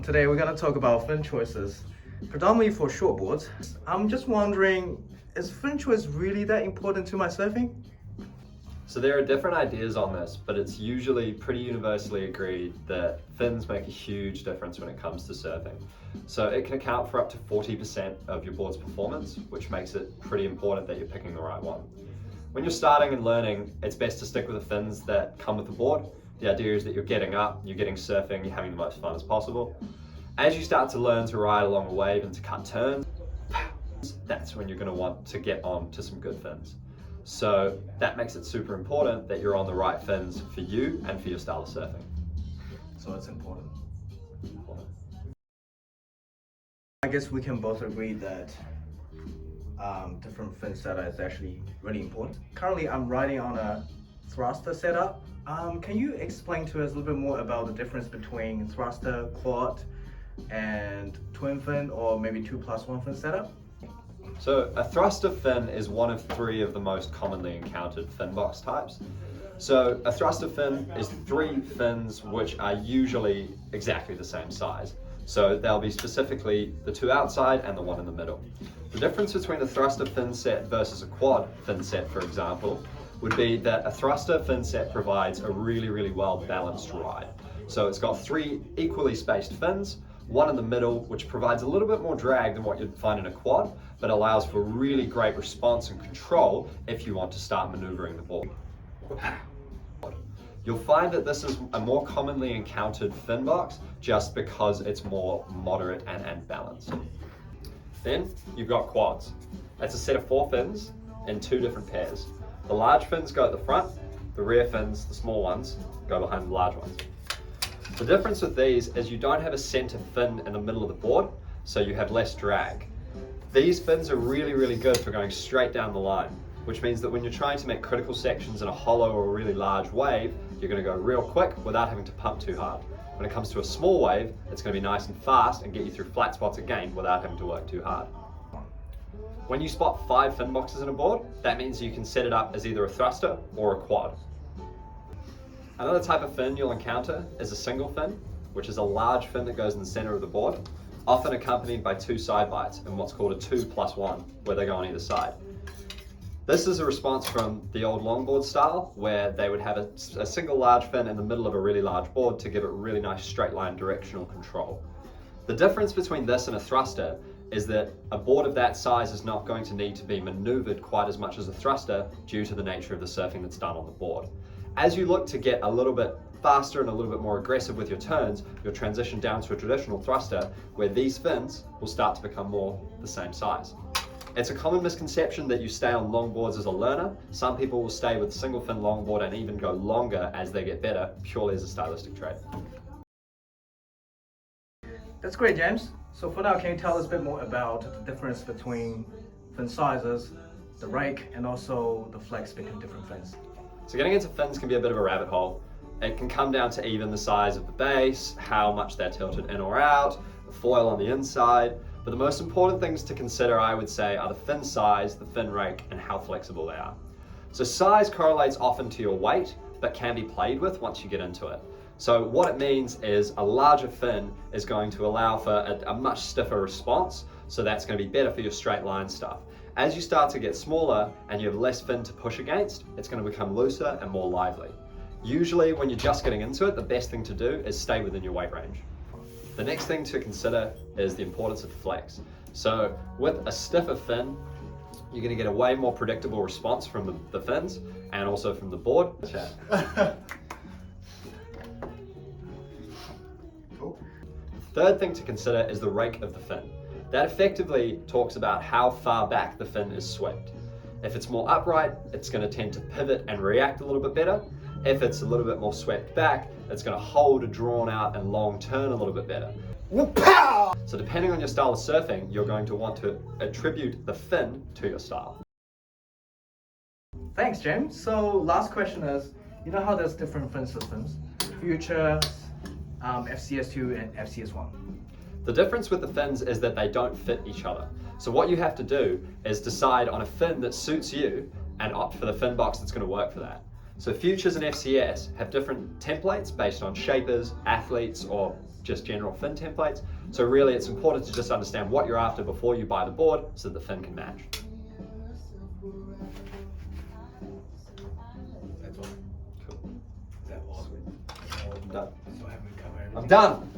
Today we're going to talk about fin choices, predominantly for shortboards. I'm just wondering, is fin choice really that important to my surfing? So there are different ideas on this, but it's usually pretty universally agreed that fins make a huge difference when it comes to surfing. So it can account for up to 40% of your board's performance, which makes it pretty important that you're picking the right one. When you're starting and learning, it's best to stick with the fins that come with the board. The idea is that you're getting up, you're getting surfing, you're having the most fun as possible. As you start to learn to ride along a wave and to cut turns, that's when you're going to want to get on to some good fins. So that makes it super important that you're on the right fins for you and for your style of surfing. So it's important. I guess we can both agree that different fin setup is actually really important. Currently, I'm riding on a thruster setup. Can you explain to us a little bit more about the difference between thruster, quad, and twin fin, or maybe 2+1 fin setup? So a thruster fin is one of 3 of the most commonly encountered fin box types. So a thruster fin is 3 fins which are usually exactly the same size. So they'll be specifically the 2 outside and the 1 in the middle. The difference between a thruster fin set versus a quad fin set, for example, would be that a thruster fin set provides a really well balanced ride. So it's got 3 equally spaced fins, 1 in the middle, which provides a little bit more drag than what you'd find in a quad, but allows for really great response and control if you want to start maneuvering the board. You'll find that this is a more commonly encountered fin box just because it's more moderate and balanced. Then you've got quads. That's a set of 4 fins in 2 different pairs. The large fins go at the front, the rear fins, the small ones, go behind the large ones. The difference with these is you don't have a center fin in the middle of the board, so you have less drag. These fins are really good for going straight down the line, which means that when you're trying to make critical sections in a hollow or a really large wave, you're going to go real quick without having to pump too hard. When it comes to a small wave, it's going to be nice and fast and get you through flat spots again without having to work too hard. When you spot 5 fin boxes in a board, that means you can set it up as either a thruster or a quad. Another type of fin you'll encounter is a single fin, which is a large fin that goes in the center of the board, often accompanied by 2 side bites in what's called a 2+1, where they go on either side. This is a response from the old longboard style, where they would have a single large fin in the middle of a really large board to give it really nice straight line directional control. The difference between this and a thruster is that a board of that size is not going to need to be maneuvered quite as much as a thruster due to the nature of the surfing that's done on the board. As you look to get a little bit faster and a little bit more aggressive with your turns, you'll transition down to a traditional thruster where these fins will start to become more the same size. It's a common misconception that you stay on longboards as a learner. Some people will stay with a single fin longboard and even go longer as they get better, purely as a stylistic trait. That's great, James. So for now, can you tell us a bit more about the difference between fin sizes, the rake, and also the flex between different fins? So getting into fins can be a bit of a rabbit hole. It can come down to even the size of the base, how much they're tilted in or out, the foil on the inside. But the most important things to consider, I would say, are the fin size, the fin rake, and how flexible they are. So size correlates often to your weight, but can be played with once you get into it. So what it means is a larger fin is going to allow for a much stiffer response, so that's going to be better for your straight line stuff. As you start to get smaller and you have less fin to push against, it's going to become looser and more lively. Usually when you're just getting into it, the best thing to do is stay within your weight range. The next thing to consider is the importance of flex. So with a stiffer fin, you're going to get a way more predictable response from the fins and also from the board. Cool. The third thing to consider is the rake of the fin. That effectively talks about how far back the fin is swept. If it's more upright, it's going to tend to pivot and react a little bit better. If it's a little bit more swept back, it's going to hold a drawn out and long turn a little bit better. So depending on your style of surfing, you're going to want to attribute the fin to your style. Thanks, James. So last question is, you know how there's different fin systems? Future, FCS2 and FCS1. The difference with the fins is that they don't fit each other. So what you have to do is decide on a fin that suits you and opt for the fin box that's going to work for that. So Futures and FCS have different templates based on shapers, athletes, or just general fin templates. So really it's important to just understand what you're after before you buy the board so the fin can match. That's all. Cool. Is that all? I'm done. So have we covered everything? I'm done.